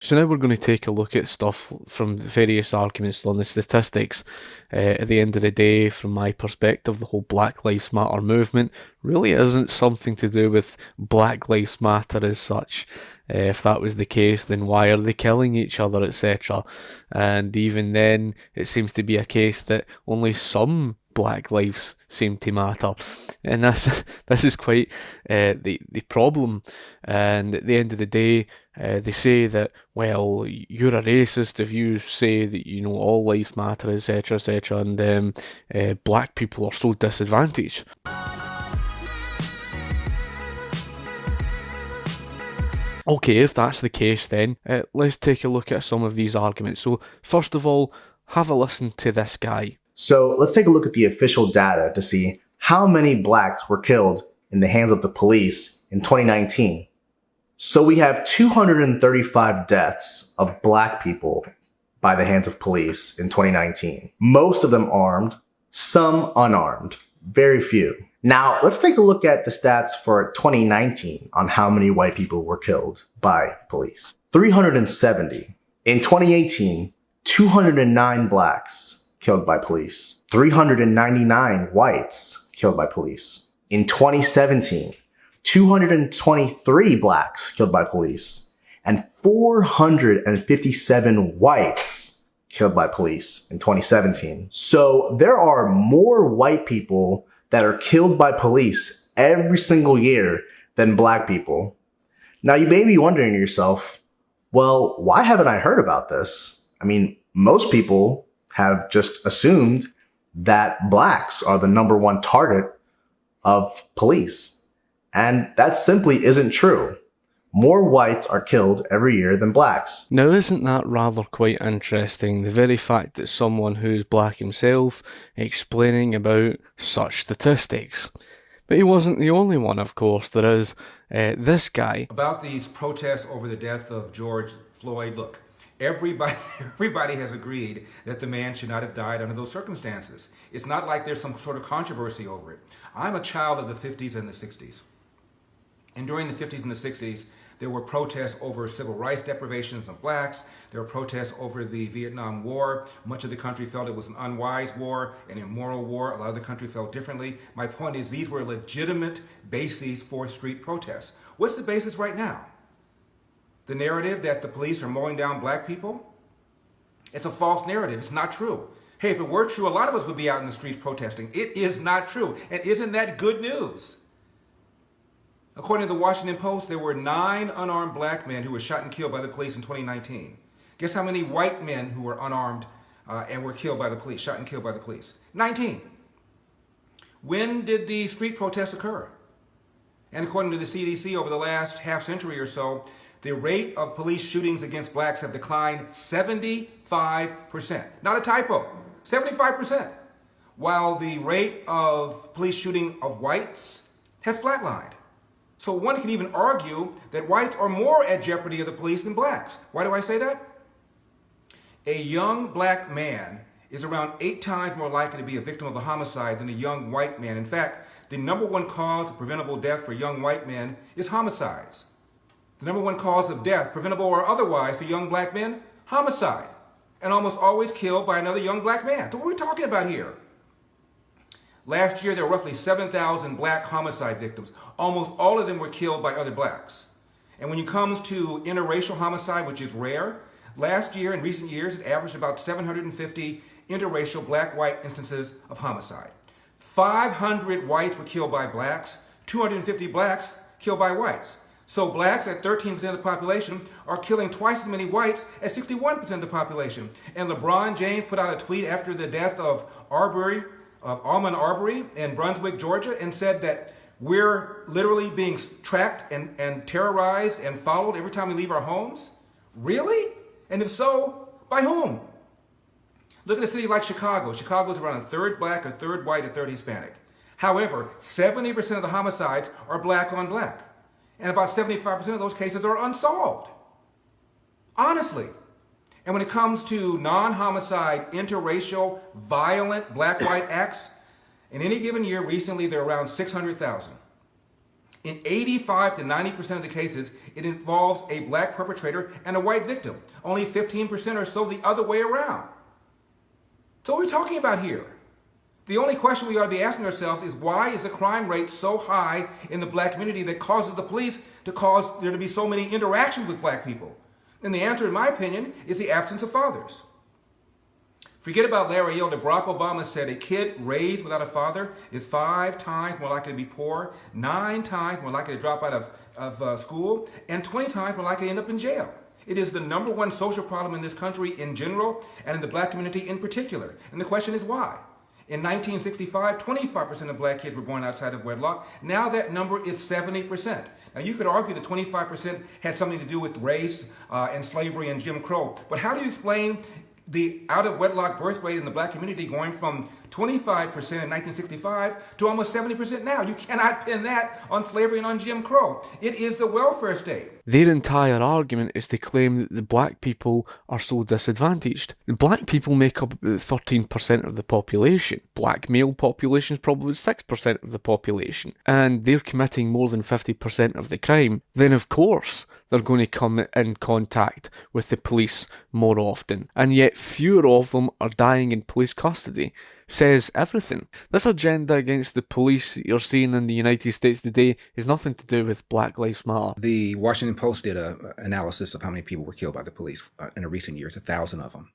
So now we're going to take a look at stuff from various arguments on the statistics. At the end of the day, from my perspective, the whole Black Lives Matter movement really isn't something to do with Black Lives Matter as such. If that was the case, then why are they killing each other, etc.? And even then, it seems to be a case that only some black lives seem to matter, and this is quite the problem. And at the end of the day, they say that, well, you're a racist if you say that all lives matter, etc., etc., and black people are so disadvantaged. Okay, if that's the case, then let's take a look at some of these arguments. So, first of all, have a listen to this guy. So let's take a look at the official data to see how many blacks were killed in the hands of the police in 2019. So we have 235 deaths of black people by the hands of police in 2019. Most of them armed, some unarmed, very few. Now let's take a look at the stats for 2019 on how many white people were killed by police. 370. In 2018, 209 blacks killed by police. 399 whites killed by police. In 2017, 223 blacks killed by police and 457 whites killed by police in 2017. So there are more white people that are killed by police every single year than black people. Now you may be wondering to yourself, well, why haven't I heard about this? I mean, most people have just assumed that blacks are the number one target of police. And that simply isn't true. More whites are killed every year than blacks. Now, isn't that rather quite interesting? The very fact that someone who's black himself explaining about such statistics. But he wasn't the only one, of course. There is this guy. About these protests over the death of George Floyd, look, everybody has agreed that the man should not have died under those circumstances. It's not like there's some sort of controversy over it. I'm a child of the 50s and the 60s. And during the 50s and the 60s, there were protests over civil rights deprivations of blacks. There were protests over the Vietnam War. Much of the country felt it was an unwise war, an immoral war. A lot of the country felt differently. My point is, these were legitimate bases for street protests. What's the basis right now? The narrative that the police are mowing down black people? It's a false narrative. It's not true. Hey, if it were true, a lot of us would be out in the streets protesting. It is not true. And isn't that good news? According to the Washington Post, there were 9 unarmed black men who were shot and killed by the police in 2019. Guess how many white men who were unarmed and were killed by the police, shot and killed by the police? 19. When did the street protests occur? And according to the CDC, over the last half century or so, the rate of police shootings against blacks have declined 75%. Not a typo, 75%. While the rate of police shooting of whites has flatlined. So one can even argue that whites are more at jeopardy of the police than blacks. Why do I say that? A young black man is around 8 times more likely to be a victim of a homicide than a young white man. In fact, the number one cause of preventable death for young white men is homicides. The number one cause of death, preventable or otherwise, for young black men, homicide. And almost always killed by another young black man. So what are we talking about here? Last year, there were roughly 7,000 black homicide victims. Almost all of them were killed by other blacks. And when it comes to interracial homicide, which is rare, last year, in recent years, it averaged about 750 interracial black-white instances of homicide. 500 whites were killed by blacks, 250 blacks killed by whites. So blacks at 13% of the population are killing twice as many whites at 61% of the population. And LeBron James put out a tweet after the death of Ahmaud Arbery in Brunswick, Georgia, and said that we're literally being tracked and terrorized and followed every time we leave our homes? Really? And if so, by whom? Look at a city like Chicago. Chicago's around a third black, a third white, a third Hispanic. However, 70% of the homicides are black on black. And about 75% of those cases are unsolved. Honestly. And when it comes to non-homicide, interracial, violent black-white acts, in any given year, recently, they're around 600,000. In 85 to 90% of the cases, it involves a black perpetrator and a white victim. Only 15% or so the other way around. So what are we talking about here? The only question we ought to be asking ourselves is, why is the crime rate so high in the black community that causes the police to cause there to be so many interactions with black people? And the answer, in my opinion, is the absence of fathers. Forget about Larry Elder. Barack Obama said a kid raised without a father is 5 times more likely to be poor, 9 times more likely to drop out of school, and 20 times more likely to end up in jail. It is the number one social problem in this country in general, and in the black community in particular. And the question is why? In 1965, 25% of black kids were born outside of wedlock. Now that number is 70%. Now you could argue that 25% had something to do with race and slavery and Jim Crow. But how do you explain the out-of-wedlock birth rate in the black community going from 25% in 1965 to almost 70% now? You cannot pin that on slavery and on Jim Crow. It is the welfare state. Their entire argument is to claim that the black people are so disadvantaged. The black people make up about 13% of the population. Black male population is probably 6% of the population. And they're committing more than 50% of the crime. Then of course they're going to come in contact with the police more often. And yet fewer of them are dying in police custody. Says everything. This agenda against the police that you're seeing in the United States today is nothing to do with Black Lives Matter. The Washington Post did an analysis of how many people were killed by the police in recent years, 1,000 of them.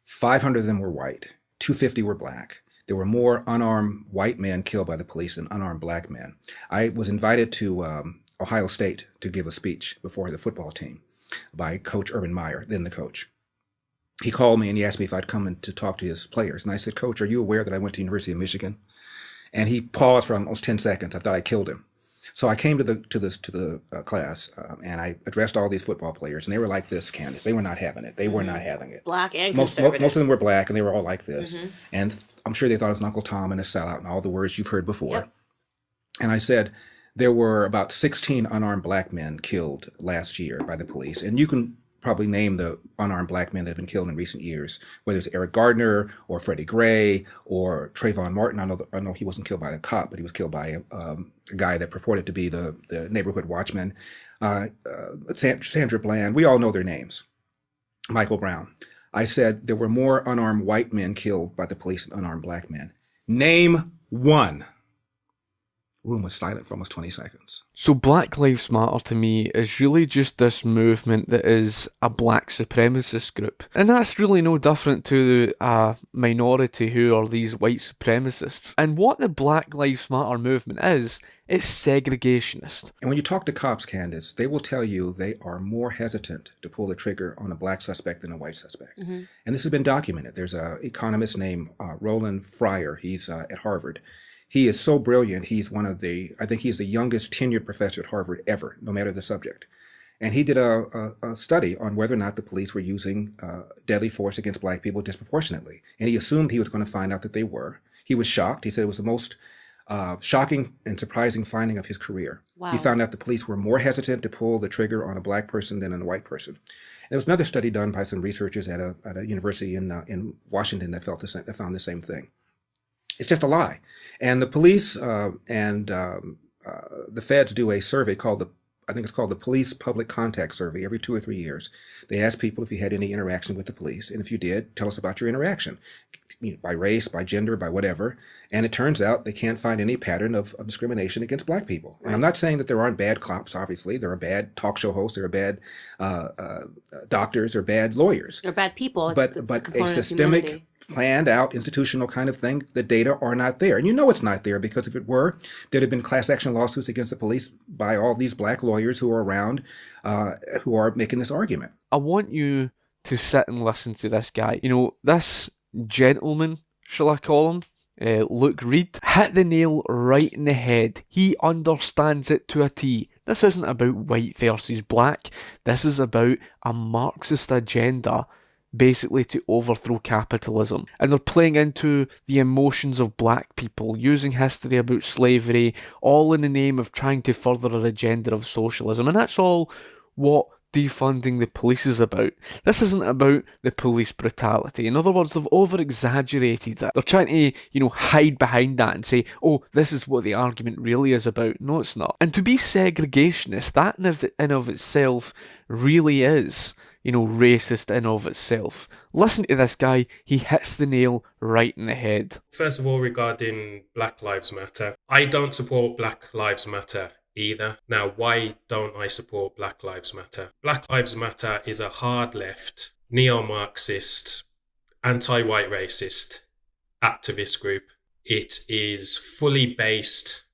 500 of them were white, 250 were black. There were more unarmed white men killed by the police than unarmed black men. I was invited to Ohio State to give a speech before the football team by Coach Urban Meyer, then the coach. He called me and he asked me if I'd come in to talk to his players. And I said, Coach, are you aware that I went to the University of Michigan? And he paused for almost 10 seconds. I thought I killed him. So I came to the class and I addressed all these football players, and they were like this, Candace. They were not having it. They were not having it. Black and most conservative. of them were black, and they were all like this. And I'm sure they thought it was an Uncle Tom and a sellout and all the words you've heard before. Yep. And I said, there were about 16 unarmed black men killed last year by the police. And you can probably name the unarmed black men that have been killed in recent years, whether it's Eric Gardner or Freddie Gray or Trayvon Martin. I know he wasn't killed by a cop, but he was killed by a guy that purported to be the neighborhood watchman. Sandra Bland, we all know their names. Michael Brown. I said there were more unarmed white men killed by the police than unarmed black men. Name one. Room was silent for almost 20 seconds. So Black Lives Matter to me is really just this movement that is a black supremacist group. And that's really no different to a minority who are these white supremacists. And what the Black Lives Matter movement is, it's segregationist. And when you talk to cops, Candace, they will tell you they are more hesitant to pull the trigger on a black suspect than a white suspect. And this has been documented. There's an economist named Roland Fryer. He's at Harvard. He is so brilliant. He's I think he's the youngest tenured professor at Harvard ever, no matter the subject. And he did a study on whether or not the police were using deadly force against black people disproportionately. And he assumed he was going to find out that they were. He was shocked. He said it was the most shocking and surprising finding of his career. Wow. He found out the police were more hesitant to pull the trigger on a black person than on a white person. And there was another study done by some researchers at a university in Washington that found the same thing. It's just a lie. And the police and the feds do a survey called I think it's called the Police Public Contact Survey every 2 or 3 years. They ask people if you had any interaction with the police. And if you did, tell us about your interaction, by race, by gender, by whatever. And it turns out they can't find any pattern of discrimination against black people. And I'm not saying that there aren't bad cops, obviously. There are bad talk show hosts. There are bad doctors. There are bad lawyers. They're bad people. But a systemic, planned out, institutional kind of thing, the data are not there. And you know it's not there, because if it were, there'd have been class action lawsuits against the police by all these black lawyers who are around, who are making this argument. I want you to sit and listen to this guy. This gentleman, shall I call him, Luke Reed, hit the nail right in the head. He understands it to a T. This isn't about white versus black. This is about a Marxist agenda, basically to overthrow capitalism. And they're playing into the emotions of black people, using history about slavery, all in the name of trying to further an agenda of socialism. And that's all what defunding the police is about. This isn't about the police brutality. In other words, they've over-exaggerated it. They're trying to, hide behind that and say, oh, this is what the argument really is about. No, it's not. And to be segregationist, that in of itself really is, racist in of itself. Listen to this guy. He hits the nail right in the head. First of all, regarding Black Lives Matter, I don't support Black Lives Matter either. Now, why don't I support Black Lives Matter? Black Lives Matter is a hard left, neo-Marxist, anti-white racist activist group. It is fully based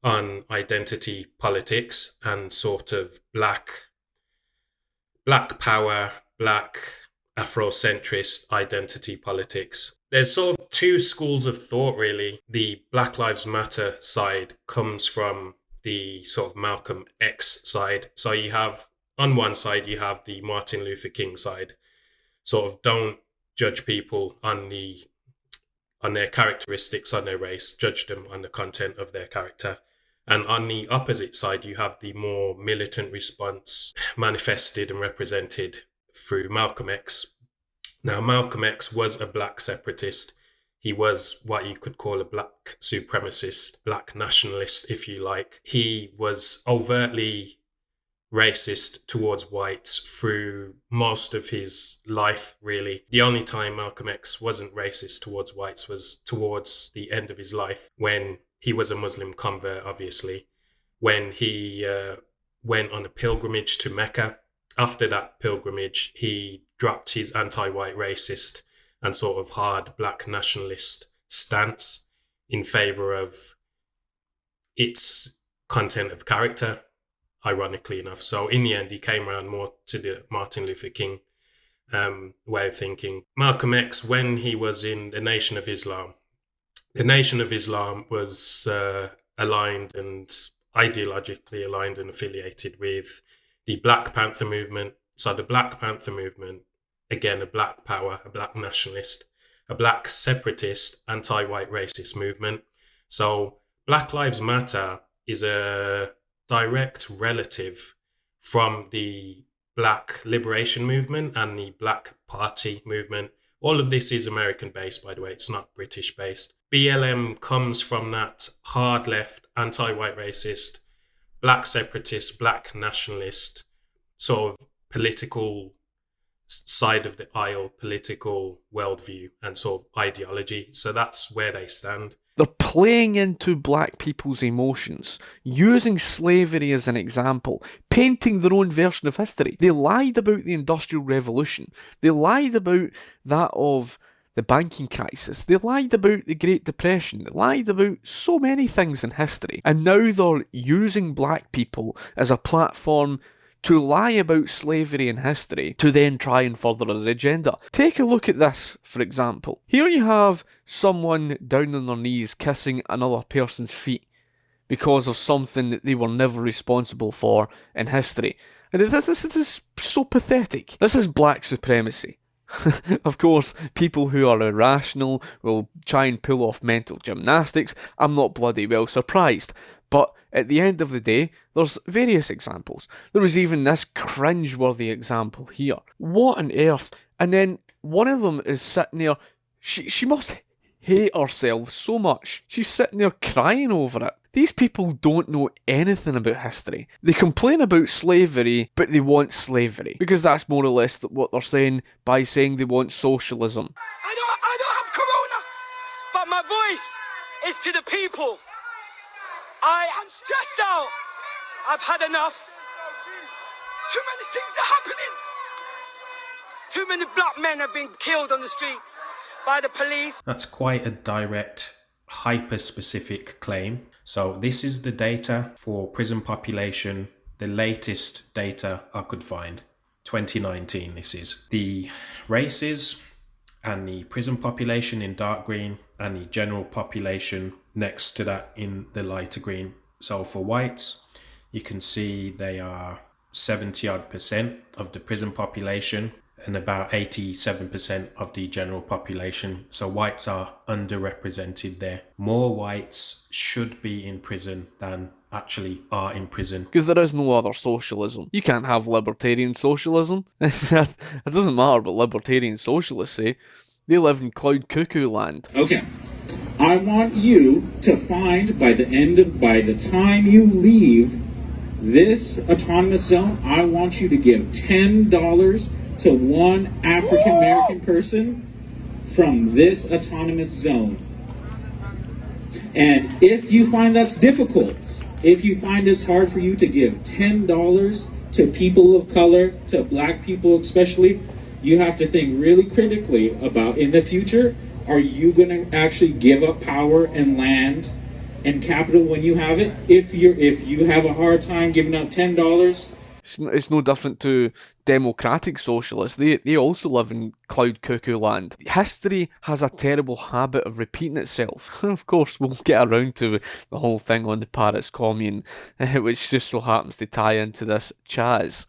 on identity politics and sort of black power, black Afrocentrist identity politics. There's sort of two schools of thought, really. The Black Lives Matter side comes from the sort of Malcolm X side. So you have, on one side, you have the Martin Luther King side. Sort of don't judge people on their characteristics, on their race, judge them on the content of their character. And on the opposite side, you have the more militant response manifested and represented through Malcolm X. Now, Malcolm X was a black separatist. He was what you could call a black supremacist, black nationalist, if you like. He was overtly racist towards whites through most of his life, really. The only time Malcolm X wasn't racist towards whites was towards the end of his life, when he was a Muslim convert, obviously, when he went on a pilgrimage to Mecca. After that pilgrimage, he dropped his anti-white racist and sort of hard black nationalist stance in favor of its content of character, ironically enough. So in the end, he came around more to the Martin Luther King way of thinking. Malcolm X, when he was in the Nation of Islam was aligned and ideologically aligned and affiliated with the Black Panther movement. So the Black Panther movement, again, a black power, a black nationalist, a black separatist, anti-white racist movement. So Black Lives Matter is a direct relative from the Black Liberation Movement and the Black Party movement. All of this is American-based, by the way. It's not British-based. BLM comes from that hard left, anti-white racist, black separatist, black nationalist sort of political side of the aisle, political worldview and sort of ideology. So that's where they stand. They're playing into black people's emotions, using slavery as an example, painting their own version of history. They lied about the Industrial Revolution. They lied about that of the banking crisis. They lied about the Great Depression. They lied about so many things in history. And now they're using black people as a platform to lie about slavery and history to then try and further their agenda. Take a look at this, for example. Here you have someone down on their knees kissing another person's feet because of something that they were never responsible for in history. And this is so pathetic. This is black supremacy. Of course, people who are irrational will try and pull off mental gymnastics. I'm not bloody well surprised. But at the end of the day, there's various examples. There was even this cringe-worthy example here. What on earth? And then one of them is sitting there. She must hate herself so much. She's sitting there crying over it. These people don't know anything about history. They complain about slavery, but they want slavery. Because that's more or less what they're saying by saying they want socialism. I don't have corona, but my voice is to the people. I am stressed out. I've had enough. Too many things are happening. Too many black men have been killed on the streets by the police. That's quite a direct, hyper-specific claim. So this is the data for prison population, the latest data I could find. 2019 this is. The races and the prison population in dark green and the general population next to that in the lighter green. So for whites, you can see they are 70% of the prison population and about 87% of the general population. So whites are underrepresented there. More whites should be in prison than actually are in prison. Because there is no other socialism. You can't have libertarian socialism. It doesn't matter what libertarian socialists say. They live in cloud cuckoo land. Okay. I want you to find by the time you leave this autonomous zone, I want you to give $10 to one African American person from this autonomous zone. And if you find that's difficult, if you find it's hard for you to give $10 to people of color, to black people especially, you have to think really critically about in the future, are you going to actually give up power and land and capital when you have it? If you have a hard time giving up $10, It's no different to democratic socialists. They also live in cloud cuckoo land. History has a terrible habit of repeating itself. Of course, we'll get around to the whole thing on the Paris Commune, which just so happens to tie into this Chaz.